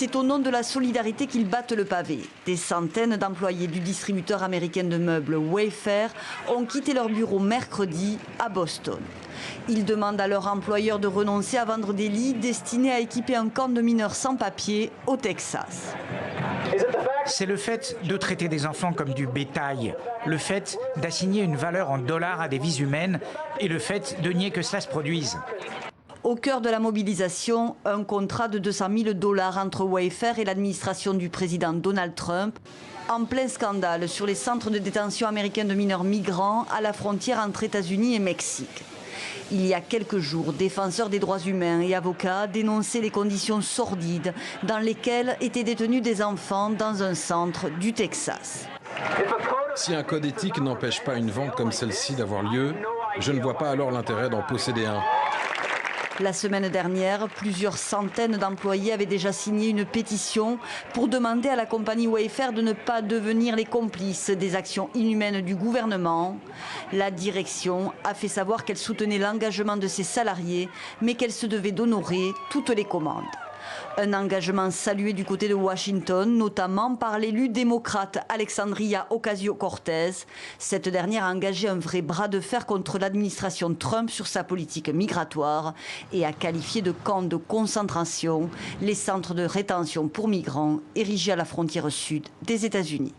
C'est au nom de la solidarité qu'ils battent le pavé. Des centaines d'employés du distributeur américain de meubles Wayfair ont quitté leur bureau mercredi à Boston. Ils demandent à leur employeur de renoncer à vendre des lits destinés à équiper un camp de mineurs sans papier au Texas. C'est le fait de traiter des enfants comme du bétail, le fait d'assigner une valeur en dollars à des vies humaines et le fait de nier que cela se produise. Au cœur de la mobilisation, un contrat de 200 000 $ entre Wayfair et l'administration du président Donald Trump, en plein scandale sur les centres de détention américains de mineurs migrants à la frontière entre États-Unis et Mexique. Il y a quelques jours, défenseurs des droits humains et avocats dénonçaient les conditions sordides dans lesquelles étaient détenus des enfants dans un centre du Texas. Si un code éthique n'empêche pas une vente comme celle-ci d'avoir lieu, je ne vois pas alors l'intérêt d'en posséder un. La semaine dernière, plusieurs centaines d'employés avaient déjà signé une pétition pour demander à la compagnie Wayfair de ne pas devenir les complices des actions inhumaines du gouvernement. La direction a fait savoir qu'elle soutenait l'engagement de ses salariés, mais qu'elle se devait d'honorer toutes les commandes. Un engagement salué du côté de Washington, notamment par l'élu démocrate Alexandria Ocasio-Cortez. Cette dernière a engagé un vrai bras de fer contre l'administration Trump sur sa politique migratoire et a qualifié de camps de concentration les centres de rétention pour migrants érigés à la frontière sud des États-Unis.